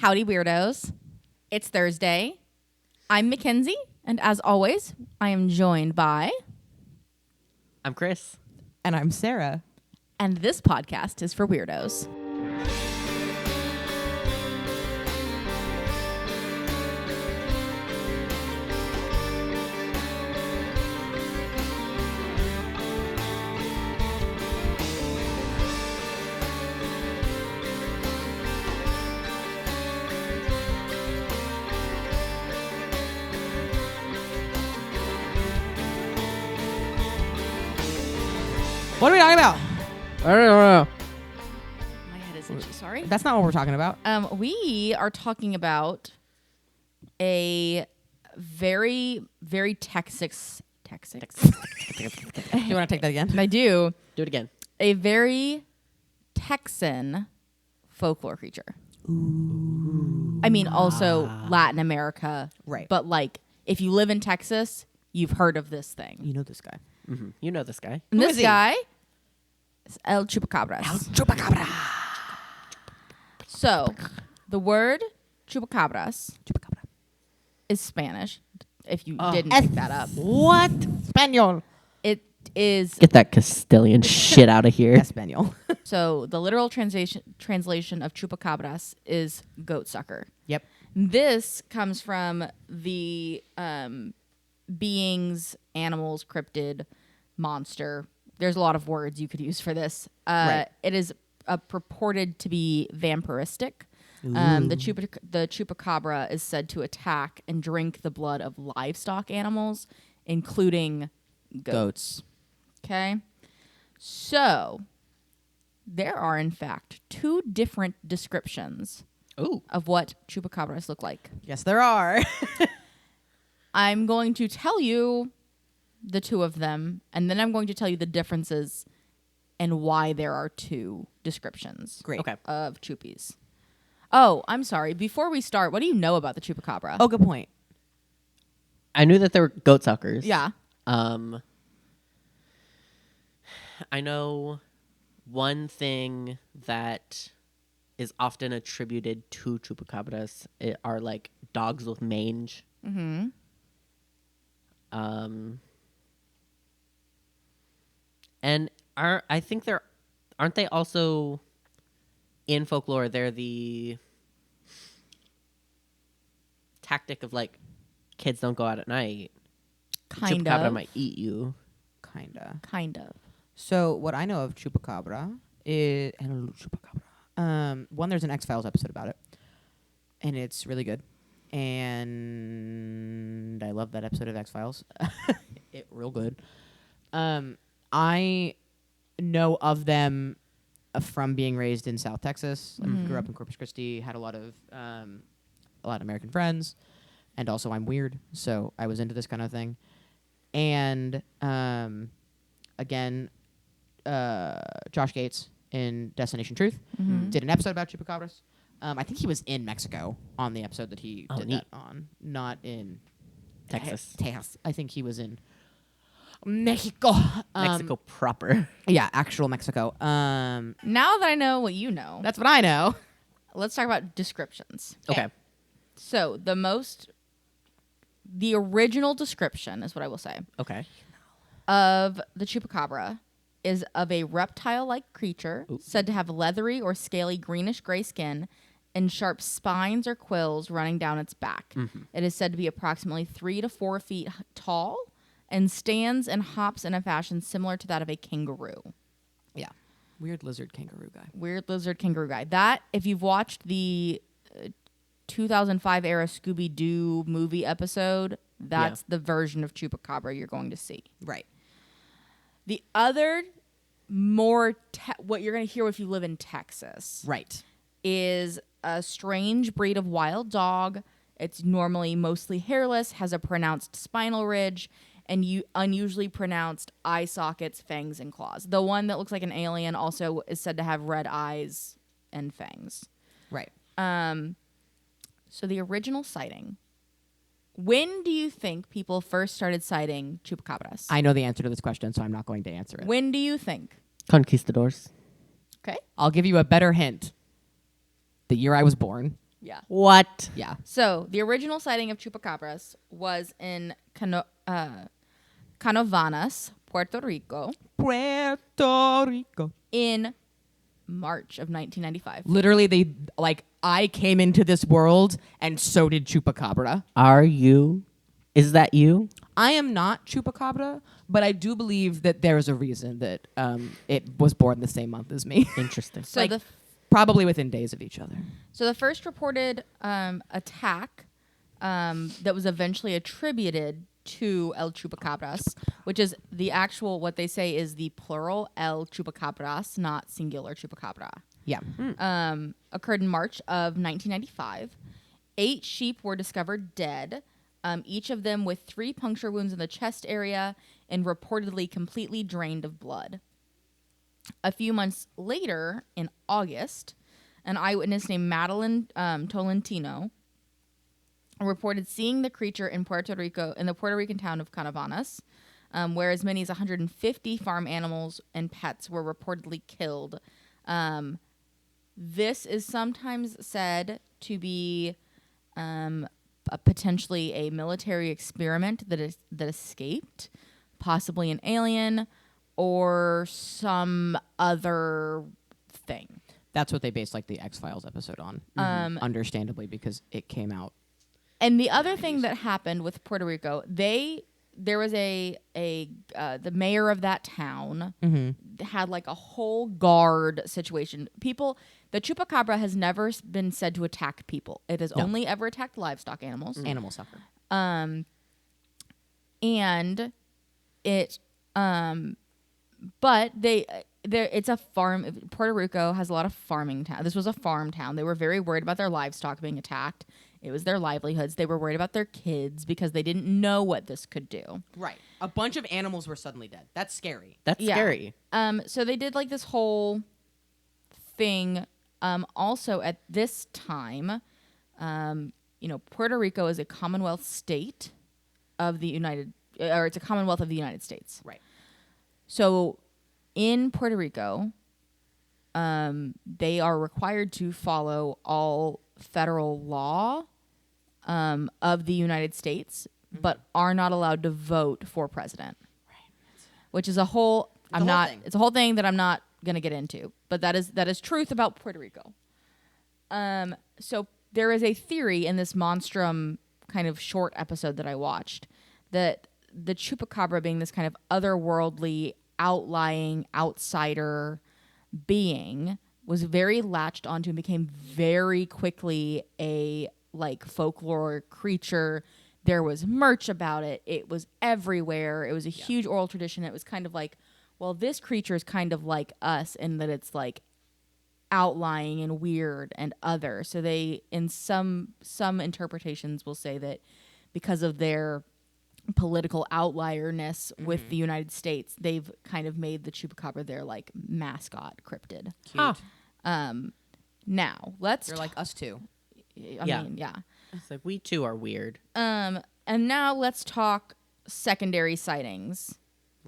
Howdy, Weirdos. It's Thursday. I'm Mackenzie, and as always, I am joined by... I'm Chris. And I'm Sarah. And this podcast is for Weirdos. What are we talking about? I don't know. My head is itchy, sorry. That's not what we're talking about. We are talking about a very, very Texas. Do you want to take that again? I do. Do it again. A very Texan folklore creature. Ooh. I mean, also Latin America. Right. But like, if you live in Texas, you've heard of this thing. You know this guy. Mm-hmm. You know this guy. And Who this is he? guy is El Chupacabras. Chupacabra. So, the word chupacabras is Spanish. If you didn't pick that up, What? Espanol. it is. Get that Castilian shit out of here. Espanol. So the literal translation of chupacabras is goat sucker. Yep. This comes from the beings, animals, cryptid, monster. There's a lot of words you could use for this. Right. It is purported to be vampiristic. The chupacabra is said to attack and drink the blood of livestock animals, including goats. Okay? So, there are, in fact, two different descriptions Ooh. of what chupacabras look like. Yes, there are. I'm going to tell you the two of them, and then I'm going to tell you the differences and why there are two descriptions Great. Okay. of chupies. Oh, I'm sorry. Before we start, what do you know about the chupacabra? Oh, good point. I knew that there were goat suckers. Yeah. I know one thing that is often attributed to chupacabras are like dogs with mange. Mm-hmm. And I think aren't they also in folklore? They're the tactic of like kids don't go out at night. Kind Chupacabra of. might eat you. Kinda. Kind of. So what I know of Chupacabra is hello Chupacabra. One, there's an X-Files episode about it, and it's really good. And I love that episode of X-Files. It real good. I know of them from being raised in South Texas. I grew up in Corpus Christi. Had a lot of American friends, and also I'm weird, so I was into this kind of thing. And again, Josh Gates in Destination Truth did an episode about chupacabras. I think he was in Mexico on the episode that he did neat. that on, not in Texas. Texas. I think he was in Mexico. Mexico proper. Yeah, actual Mexico. Now that I know what you know, That's what I know. let's talk about descriptions. Okay. So the original description is what I will say Okay. of the chupacabra is of a reptile-like creature said to have leathery or scaly greenish-gray skin and sharp spines or quills running down its back. It is said to be approximately 3 to 4 feet tall and stands and hops in a fashion similar to that of a kangaroo. Yeah. Weird lizard kangaroo guy. Weird lizard kangaroo guy. That, if you've watched the 2005 era Scooby-Doo movie episode, that's the version of chupacabra you're going to see. Right. The other more what you're going to hear if you live in Texas Right. is a strange breed of wild dog. It's normally mostly hairless, has a pronounced spinal ridge, and unusually pronounced eye sockets, fangs, and claws. The one that looks like an alien also is said to have red eyes and fangs. Right. So the original sighting. When do you think people first started sighting chupacabras? I know the answer to this question, so I'm not going to answer it. When do you think? Conquistadors. Okay. I'll give you a better hint. The year I was born. Yeah. What? Yeah. So the original sighting of chupacabras was in Canovanas, Puerto Rico, Puerto Rico. in March of 1995. Literally, they I came into this world, and so did Chupacabra. Are you? Is that you? I am not Chupacabra, but I do believe that there is a reason that it was born the same month as me. Interesting. So like, the probably within days of each other. So the first reported attack that was eventually attributed to El Chupacabras, which is the actual, what they say is the plural El Chupacabras, not singular Chupacabra, Yeah. occurred in March of 1995. 8 sheep were discovered dead, each of them with 3 puncture wounds in the chest area and reportedly completely drained of blood. A few months later, in August, an eyewitness named Madeline Tolentino reported seeing the creature in Puerto Rico, in the Puerto Rican town of Canovanas, where as many as 150 farm animals and pets were reportedly killed. This is sometimes said to be potentially a military experiment that escaped, possibly an alien or some other thing. That's what they based like the X-Files episode on. Understandably, because it came out. And the other thing that happened with Puerto Rico, there was the mayor of that town had like a whole guard situation. The chupacabra has never been said to attack people. It has only ever attacked livestock animals. Animal suffer. And it, but it's a farm. Puerto Rico has a lot of farming town. This was a farm town. They were very worried about their livestock being attacked. It was their livelihoods. They were worried about their kids because they didn't know what this could do. Right. A bunch of animals were suddenly dead. That's scary. That's scary. So they did like this whole thing. Also at this time, Puerto Rico is a Commonwealth state of the it's a Commonwealth of the United States. Right. So in Puerto Rico, they are required to follow all federal law of the United States, but are not allowed to vote for president. Right. Which is a whole thing. It's a whole thing that I'm not going to get into, but that is truth about Puerto Rico. So there is a theory in this Monstrum kind of short episode that I watched that the chupacabra, being this kind of otherworldly, outlying outsider being, was very latched onto and became very quickly a like folklore creature. There was merch about it. It was everywhere. It was a huge oral tradition. It was kind of like, well, this creature is kind of like us in that it's like outlying and weird and other. So they, in some interpretations, will say that because of their political outlierness with the United States, they've kind of made the chupacabra their like mascot cryptid. Cute. Now let's They're like us too. I mean, yeah. It's like we too are weird. And now let's talk secondary sightings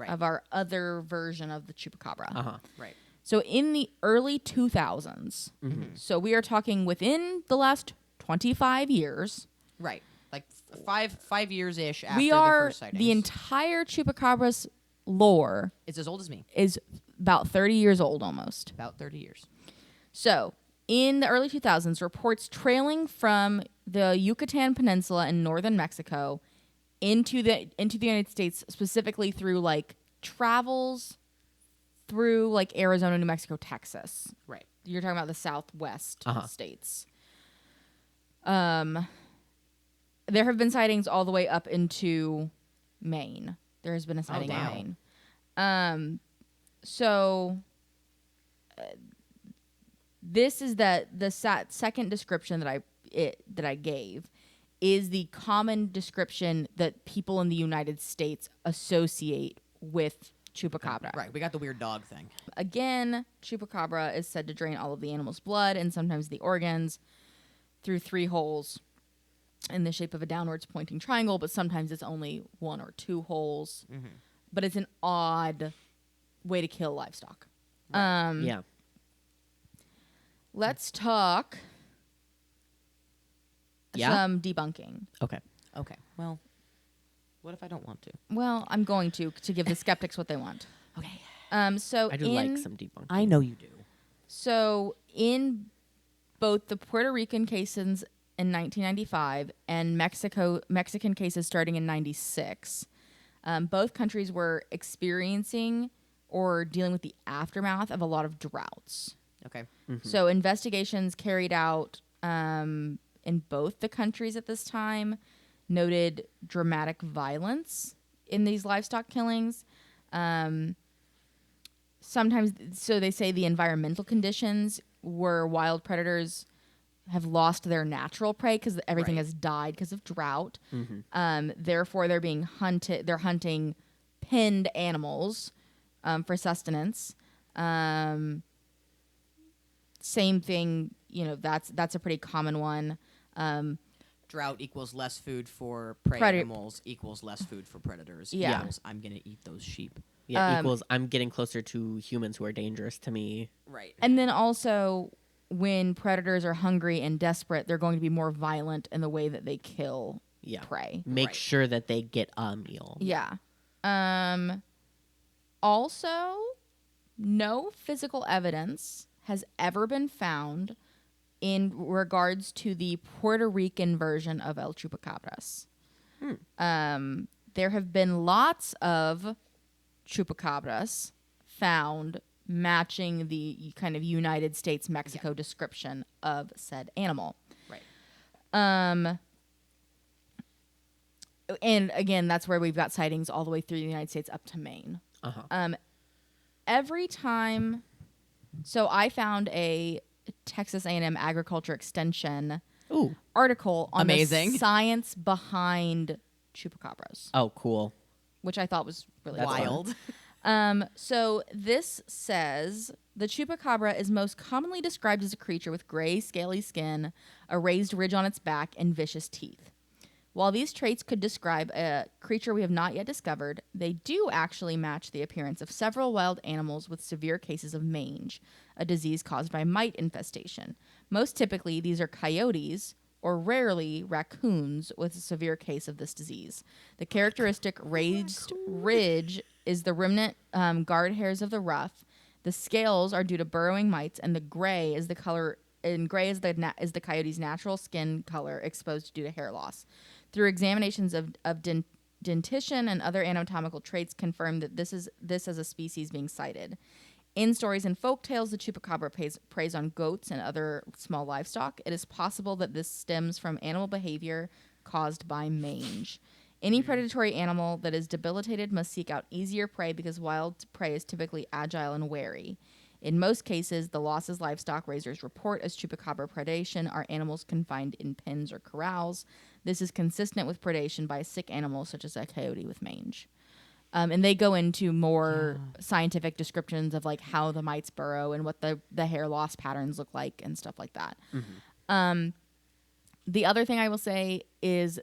of our other version of the chupacabra. Right. So in the early 2000s, so we are talking within the last 25 years. Right. Like 5 years ish after We the are first sightings. the entire chupacabra's lore It's as old as me. is about 30 years old almost. About 30 years. So in the early 2000s, reports trailing from the Yucatan Peninsula in northern Mexico into the United States, specifically through like travels through like Arizona, New Mexico, Texas. Right. You're talking about the Southwest states. There have been sightings all the way up into Maine. There has been a sighting in Maine. This is the second description that I gave is the common description that people in the United States associate with chupacabra. Right. We got the weird dog thing. Again, chupacabra is said to drain all of the animal's blood and sometimes the organs through 3 holes in the shape of a downwards pointing triangle, but sometimes it's only 1 or 2 holes. But it's an odd way to kill livestock. Yeah. Let's talk some debunking. Okay. Okay. Well, what if I don't want to? Well, I'm going to give the skeptics what they want. Okay. So I do like some debunking. I know you do. So in both the Puerto Rican cases in 1995 and Mexican cases starting in 96, both countries were experiencing or dealing with the aftermath of a lot of droughts. Okay. So investigations carried out in both the countries at this time noted dramatic violence in these livestock killings. Sometimes, so they say the environmental conditions where wild predators have lost their natural prey because everything has died because of drought. Therefore, they're being hunted. They're hunting pinned animals for sustenance. Same thing, that's a pretty common one. Drought equals less food for prey animals equals less food for predators. Yeah. Equals I'm going to eat those sheep. Yeah, equals I'm getting closer to humans who are dangerous to me. Right. And then also, when predators are hungry and desperate, they're going to be more violent in the way that they kill prey. Make sure that they get a meal. Yeah. Also, no physical evidence has ever been found in regards to the Puerto Rican version of El Chupacabras. There have been lots of chupacabras found matching the kind of United States Mexico description of said animal. Right. And again, that's where we've got sightings all the way through the United States up to Maine. Every time, so I found a Texas A&M Agriculture Extension article on the science behind chupacabras. Oh, cool. Which I thought was really wild. So this says the chupacabra is most commonly described as a creature with gray, scaly skin, a raised ridge on its back, and vicious teeth. While these traits could describe a creature we have not yet discovered, they do actually match the appearance of several wild animals with severe cases of mange, a disease caused by mite infestation. Most typically, these are coyotes, or rarely raccoons with a severe case of this disease. The characteristic raised ridge is the remnant guard hairs of the ruff. The scales are due to burrowing mites, and the gray is the color. And gray is the coyote's natural skin color exposed due to hair loss. Through examinations of dentition and other anatomical traits, confirm that this is a species being cited. In stories and folk tales, the chupacabra preys on goats and other small livestock. It is possible that this stems from animal behavior caused by mange. Any predatory animal that is debilitated must seek out easier prey because wild prey is typically agile and wary. In most cases, the losses livestock raisers report as chupacabra predation are animals confined in pens or corrals. This is consistent with predation by a sick animal such as a coyote with mange. And they go into more scientific descriptions of like how the mites burrow and what the hair loss patterns look like and stuff like that. The other thing I will say is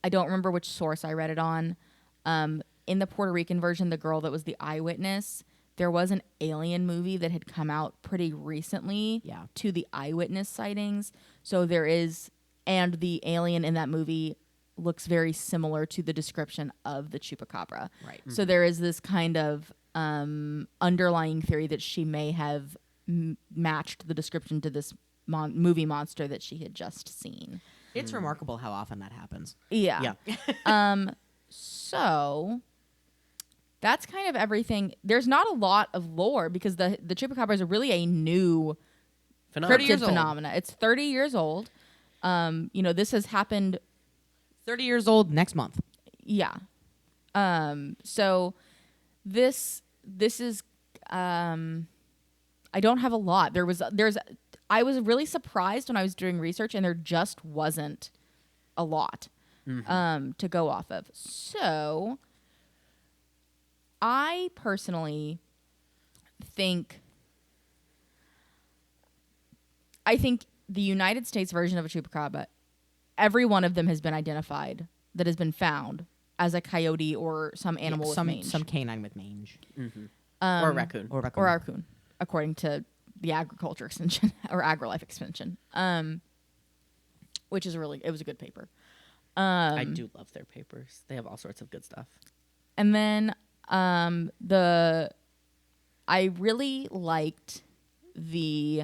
I don't remember which source I read it on. In the Puerto Rican version, the girl that was the eyewitness, there was an alien movie that had come out pretty recently to the eyewitness sightings. So there is, and the alien in that movie looks very similar to the description of the chupacabra. Right. So there is this kind of underlying theory that she may have matched the description to this movie monster that she had just seen. It's remarkable how often that happens. Yeah. So that's kind of everything. There's not a lot of lore because the chupacabra is really a new cryptid phenomena. It's 30 years old. This has happened 30 years old next month. Yeah. So this is I don't have a lot. I was really surprised when I was doing research and there just wasn't a lot to go off of. So I personally think the United States version of a chupacabra, every one of them has been identified that has been found as a coyote or some animal with mange. Some canine with mange. Or a raccoon. Or a raccoon, according to the agriculture extension or AgriLife extension. which is it was a good paper. I do love their papers. They have all sorts of good stuff. And then I really liked the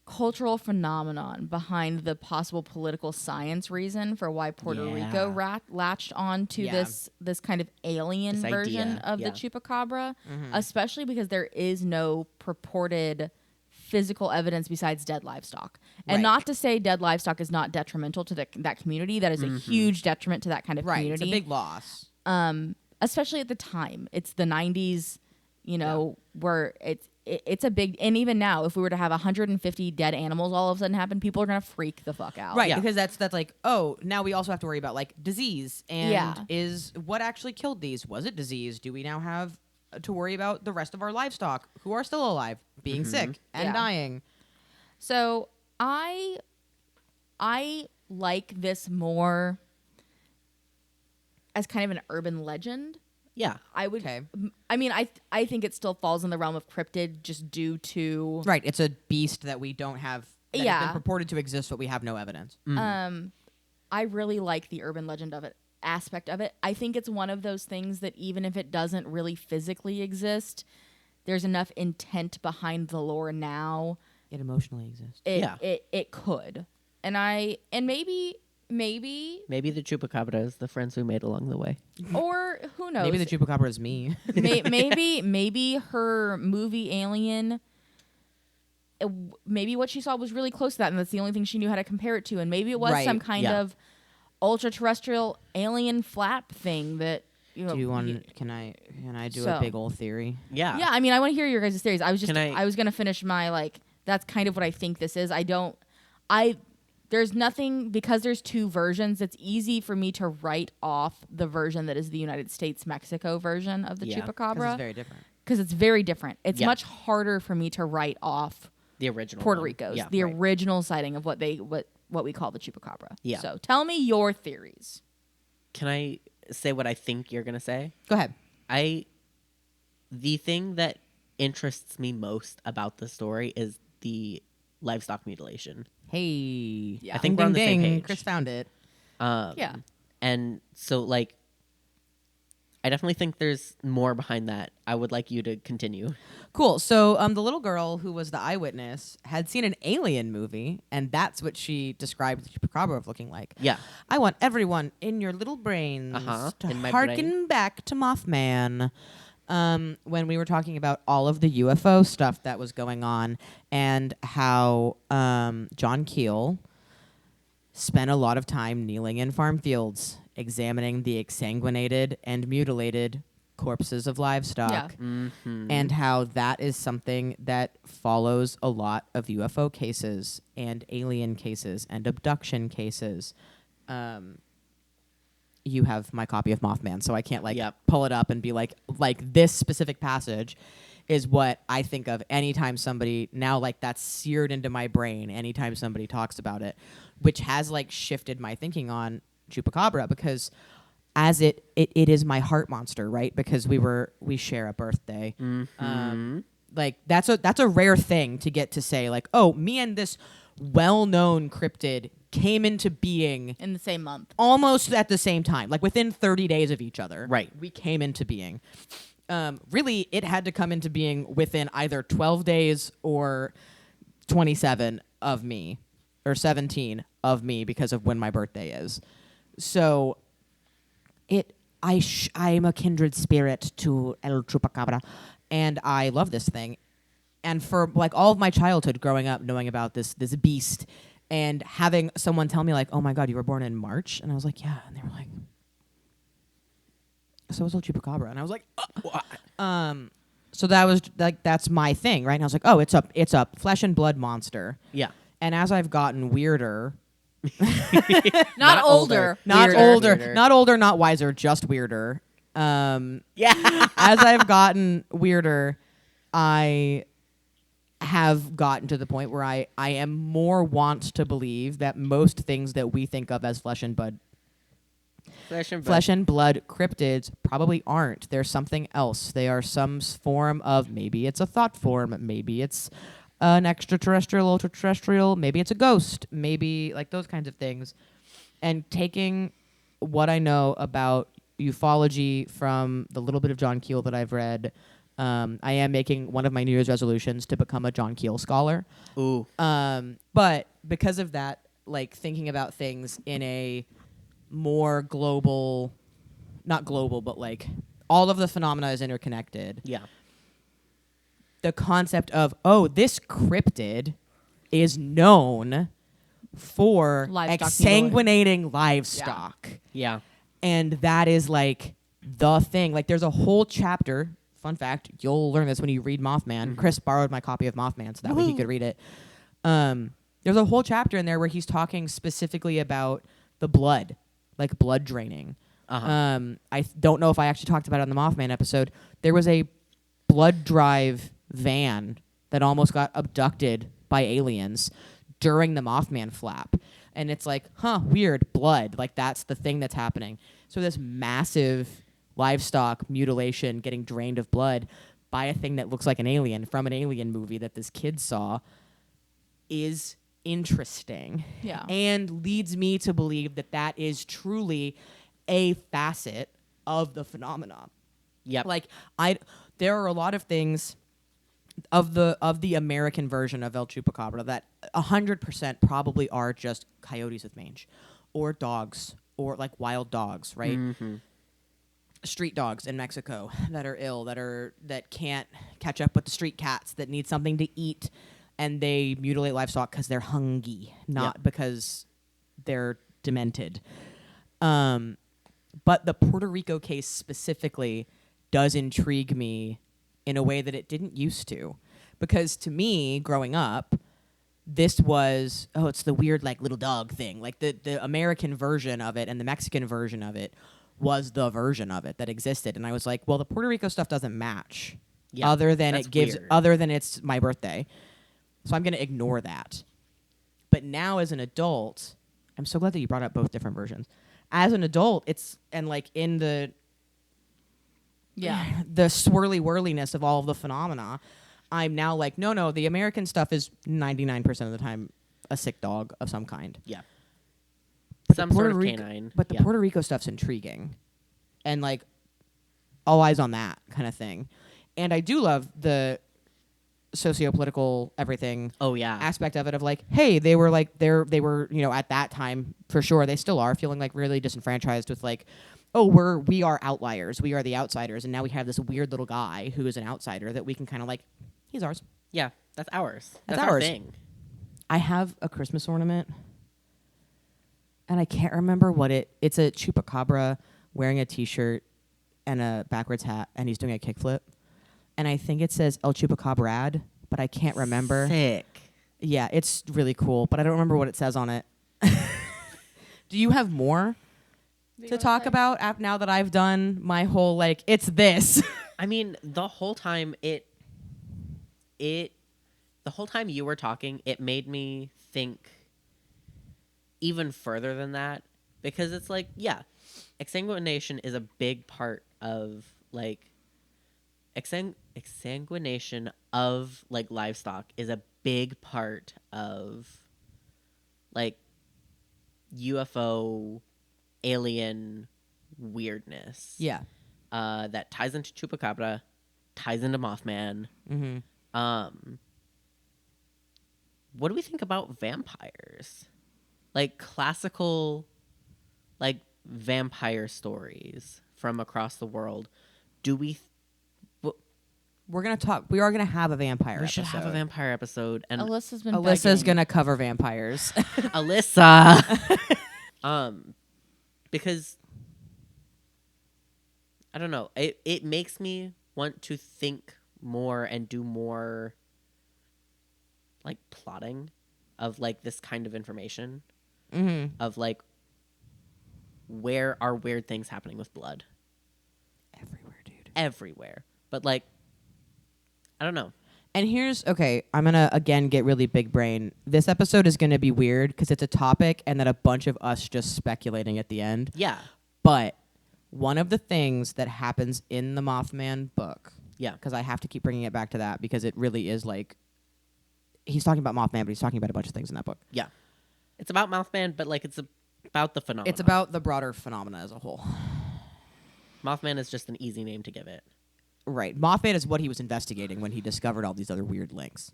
cultural phenomenon behind the possible political science reason for why Puerto Rico latched on to Yeah. this kind of alien This version idea, of yeah. the chupacabra, especially because there is no purported physical evidence besides dead livestock. And Right. not to say dead livestock is not detrimental to that community. That is a huge detriment to that kind of Right. community. It's a big loss. Especially at the time. It's the 90s, where it's a big, and even now, if we were to have 150 dead animals all of a sudden happen, people are going to freak the fuck out. Right, Yeah. because that's like, oh, now we also have to worry about like disease and Yeah. is what actually killed these? Was it disease? Do we now have to worry about the rest of our livestock who are still alive being sick and Yeah. dying? So I like this more as kind of an urban legend. Yeah. I would. Okay. I mean, I think it still falls in the realm of cryptid just due to Right, it's a beast that we don't have. That has Yeah. been purported to exist, but we have no evidence. I really like the urban legend of it aspect of it. I think it's one of those things that even if it doesn't really physically exist, there's enough intent behind the lore now. It emotionally exists. It could. And maybe Maybe the chupacabra is the friends we made along the way. or who knows? Maybe the chupacabra is me. maybe her movie Alien, maybe what she saw was really close to that, and that's the only thing she knew how to compare it to. And maybe it was Right, some kind yeah. of ultra-terrestrial alien flap thing that Do you want? Can I do So- a big old theory? Yeah. Yeah, I mean, I want to hear your guys' theories. I was just, Can I was gonna finish my that's kind of what I think this is. There's nothing, because there's two versions. It's easy for me to write off the version that is the United States Mexico version of the Yeah, 'cause it's Because chupacabra it's very different. because it's very different. It's Yeah. much harder for me to write off The original Puerto one. Rico's, Yeah. the right. original sighting of what we call the chupacabra. Yeah. So tell me your theories. Can I say what I think you're going to say? Go ahead. The thing that interests me most about the story is the livestock mutilation. Hey, Yeah. I think ding, we're on the ding, same ding. page. Chris found it. Yeah. And so, I definitely think there's more behind that. I would like you to continue. Cool. So, the little girl who was the eyewitness had seen an alien movie, and that's what she described the chupacabra of looking like. Yeah. I want everyone in your little brains to in my harken brain. back to Mothman. When we were talking about all of the UFO stuff that was going on and how John Keel spent a lot of time kneeling in farm fields examining the exsanguinated and mutilated corpses of livestock, and how that is something that follows a lot of UFO cases and alien cases and abduction cases. You have my copy of Mothman, so I can't Yep. pull it up and be like this specific passage is what I think of anytime somebody now that's seared into my brain anytime somebody talks about it, which has shifted my thinking on Chupacabra, because as it is my heart monster, right? Because we share a birthday. That's a rare thing to get to say oh, me and this well-known cryptid came into being In the same month. almost at the same time, within 30 days of each other. Right. We came into being. Really, it had to come into being within either 12 days or 27 of me, or 17 of me, because of when my birthday is. So, I'm a kindred spirit to El Chupacabra, and I love this thing. And for all of my childhood growing up, knowing about this beast, and having someone tell me oh my God, you were born in March, and I was like, yeah, and they were like, so was El Chupacabra, and I was like, so that was that's my thing, right? And I was like, oh, it's a flesh and blood monster. Yeah. And as I've gotten weirder, Not older. not Weirder. older, Weirder. not older, not wiser, just weirder. Yeah. As I've gotten weirder, I have gotten to the point where I am more want to believe that most things that we think of as flesh and blood cryptids probably aren't. They're something else. They are some form of, maybe it's a thought form, maybe it's an extraterrestrial, ultra-terrestrial. Maybe it's a ghost. Maybe like those kinds of things. And taking what I know about ufology from the little bit of John Keel that I've read, I am making one of my New Year's resolutions to become a John Keel scholar. Ooh. But because of that, like thinking about things in a more global, not global, but like all of the phenomena is interconnected. Yeah. The concept of, oh, this cryptid is known for Livestock exsanguinating livestock. Yeah. And that is like the thing. Like there's a whole chapter, fun fact, you'll learn this when you read Mothman. Chris borrowed my copy of Mothman so that way he could read it. There's a whole chapter in there where he's talking specifically about the blood, like blood draining. I don't know if I actually talked about it on the Mothman episode. There was a blood drive van that almost got abducted by aliens during the Mothman flap. And it's like, weird, blood. Like that's the thing that's happening. So this massive livestock mutilation getting drained of blood by a thing that looks like an alien from an alien movie that this kid saw is interesting. Yeah. And leads me to believe that that is truly a facet of the phenomenon. Yep. Like there are a lot of things of the American version of El Chupacabra that 100% probably are just coyotes with mange, or dogs, or like wild dogs, right? Mm-hmm. Street dogs in Mexico that are ill, that can't catch up with the street cats, that need something to eat, and they mutilate livestock because they're hungry, not because they're demented. But the Puerto Rico case specifically does intrigue me in a way that it didn't used to. Because to me, growing up, this was, it's the weird like little dog thing. Like the American version of it and the Mexican version of it was the version of it that existed. And I was like, well, the Puerto Rico stuff doesn't match. Yeah, other than that's it gives, weird. other than it's my birthday. So I'm going to ignore that. But now as an adult, I'm so glad that you brought up both different versions. As an adult, it's, and like in the swirly whirliness of all of the phenomena, I'm now like, no, the American stuff is 99% of the time a sick dog of some kind. Yeah. But Some the sort Puerto of Rico, canine. But the Puerto Rico stuff's intriguing. And like all eyes on that kind of thing. And I do love the socio-political everything Oh yeah. aspect of it, of like, hey, they were, at that time, for sure, they still are feeling like really disenfranchised with like, oh, we are outliers. We are the outsiders. And now we have this weird little guy who is an outsider that we can kind of like, he's ours. Yeah, that's ours. That's our ours. thing. I have a Christmas ornament, and I can't remember what it's a chupacabra wearing a t-shirt and a backwards hat, and he's doing a kickflip. And I think it says El Chupacabrad, but I can't remember. Sick. Yeah, it's really cool, but I don't remember what it says on it. Do you have more to talk about now that I've done my whole, like, it's this? I mean, the whole time the whole time you were talking, it made me think even further than that, because it's like, yeah, exsanguination is a big part of like exsanguination of like livestock is a big part of like UFO alien weirdness. Yeah. That ties into Chupacabra, ties into Mothman. Mm-hmm. What do we think about vampires? Like classical, like vampire stories from across the world. Do we? We're gonna talk. We are gonna have a vampire. We should have a vampire episode, and Alyssa's been Alyssa's begging. gonna cover vampires. Alyssa. Because I don't know. It makes me want to think more and do more like plotting of like this kind of information. Mm-hmm. Of like where are weird things happening with blood? Everywhere, dude. Everywhere. But like I don't know. And I'm gonna again get really big brain. This episode is gonna be weird because it's a topic and then a bunch of us just speculating at the end. Yeah. But one of the things that happens in the Mothman book, Yeah. because I have to keep bringing it back to that because it really is like he's talking about Mothman, but he's talking about a bunch of things in that book. Yeah. It's about Mothman, but like it's about the phenomenon. It's about the broader phenomena as a whole. Mothman is just an easy name to give it. Right. Mothman is what he was investigating when he discovered all these other weird links.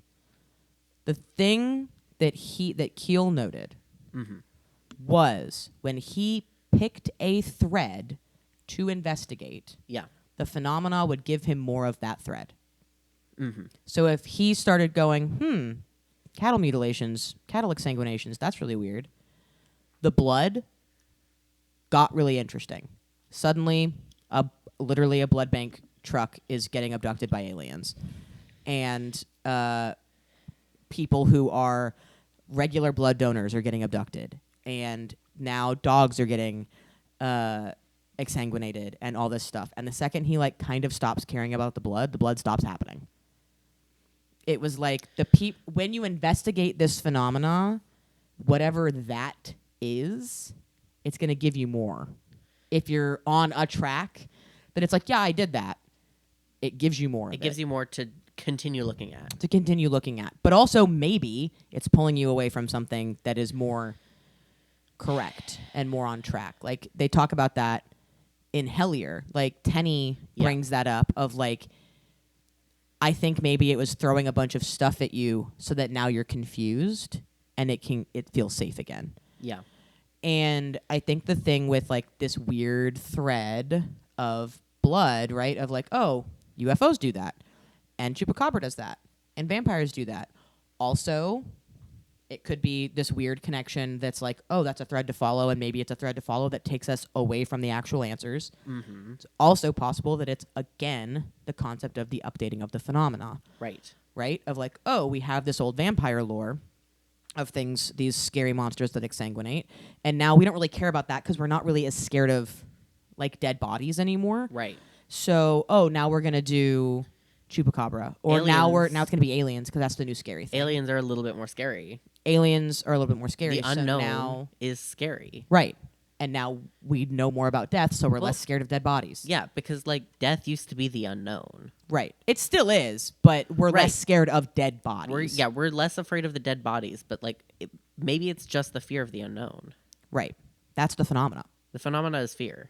The thing that Keel noted was when he picked a thread to investigate, Yeah. the phenomena would give him more of that thread. Mm-hmm. So if he started going, cattle mutilations, cattle exsanguinations, that's really weird. The blood got really interesting. Suddenly, literally a blood bank truck is getting abducted by aliens. And people who are regular blood donors are getting abducted. And now dogs are getting exsanguinated and all this stuff. And the second he like kind of stops caring about the blood stops happening. It was like when you investigate this phenomena, whatever that is, it's going to give you more. If you're on a track, then it's like, yeah, I did that. It gives you more. It gives you more to continue looking at. But also maybe it's pulling you away from something that is more correct and more on track. Like they talk about that in Hellier. Like Tenny brings that up of like, I think maybe it was throwing a bunch of stuff at you so that now you're confused and it feels safe again. Yeah. And I think the thing with like this weird thread of blood, right? Of like, oh, UFOs do that. And Chupacabra does that. And vampires do that. Also, it could be this weird connection that's like, oh, that's a thread to follow, and maybe it's a thread to follow that takes us away from the actual answers. Mm-hmm. It's also possible that it's, again, the concept of the updating of the phenomena. Right. Right? Of like, oh, we have this old vampire lore of things, these scary monsters that exsanguinate, and now we don't really care about that because we're not really as scared of, like, dead bodies anymore. Right. So, now we're going to do Chupacabra. Or aliens. now it's going to be aliens because that's the new scary thing. Aliens are a little bit more scary. Aliens are a little bit more scary. The unknown now, is scary. right. And now we know more about death, so we're less scared of dead bodies. Yeah, because like death used to be the unknown. Right. It still is, but we're less scared of dead bodies. We're less afraid of the dead bodies, but like maybe it's just the fear of the unknown. Right. That's the phenomena. The phenomena is fear.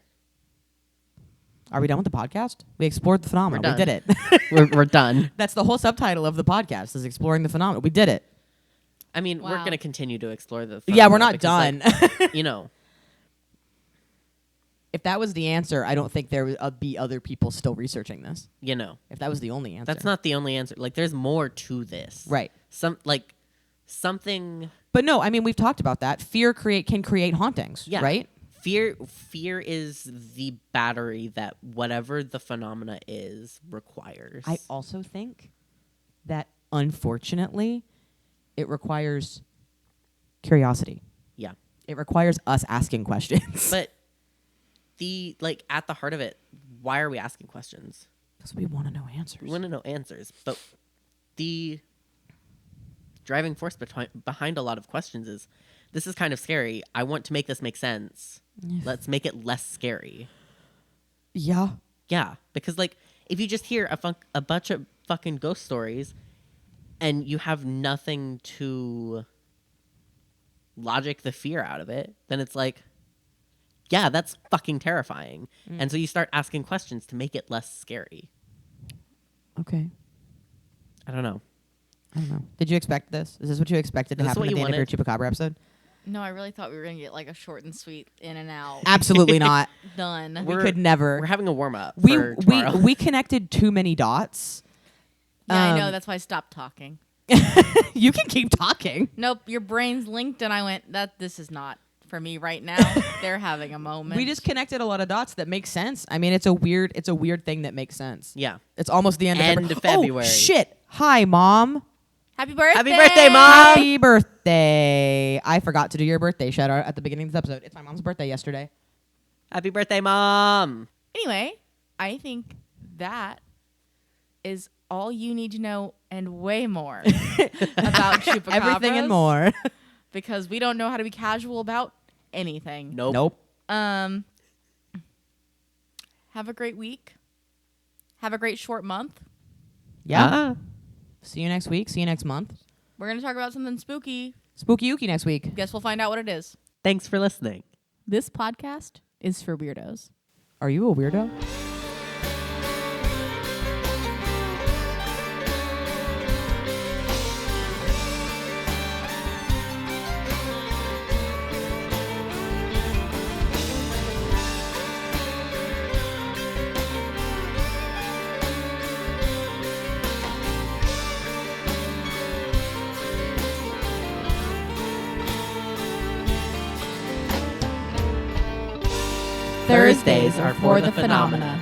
Are we done with the podcast? We explored the phenomena. We're We done. did it. we're done. That's the whole subtitle of the podcast is exploring the phenomena. We did it. I mean, we're Wow. going to continue to explore the Yeah, we're phenomena not because, done. like, you know. If that was the answer, I don't think there would be other people still researching this. You know. If that was the only answer. That's not the only answer. Like there's more to this. Right. Something. But no, I mean, we've talked about that. Fear can create hauntings, Yeah. right? Fear is the battery that whatever the phenomena is requires. I also think that, unfortunately, it requires curiosity. Yeah. It requires us asking questions. But at the heart of it, why are we asking questions? Because we want to know answers. We want to know answers. But the driving force behind a lot of questions is, this is kind of scary. I want to make this make sense. Let's make it less scary. Yeah. Yeah, because like if you just hear a bunch of fucking ghost stories and you have nothing to logic the fear out of it, then it's like, yeah, that's fucking terrifying. And so you start asking questions to make it less scary. Okay. I don't know. Did you expect this? Is this what you expected to Is this happen what at you the end of your wanted? Chupacabra episode? No, I really thought we were gonna get like a short and sweet in and out. Absolutely not. Done. We could never. We're having a warm up. We for tomorrow. we connected too many dots. Yeah, I know. That's why I stopped talking. You can keep talking. Nope, your brain's linked, and I went, this is not for me right now. They're having a moment. We just connected a lot of dots that make sense. I mean, it's a weird thing that makes sense. Yeah. It's almost the end End of of February. Oh, shit. Hi, Mom. Happy birthday! Happy birthday, Mom! Happy birthday. I forgot to do your birthday shout out at the beginning of this episode. It's my mom's birthday yesterday. Happy birthday, Mom! Anyway, I think that is all you need to know and way more about chupacabras. Everything and more. Because we don't know how to be casual about anything. Nope. Have a great week. Have a great short month. Yeah. See you next week. See you next month. We're going to talk about something spooky. Spooky Ookie next week. Guess we'll find out what it is. Thanks for listening. This podcast is for weirdos. Are you a weirdo? Thursdays are for the phenomena.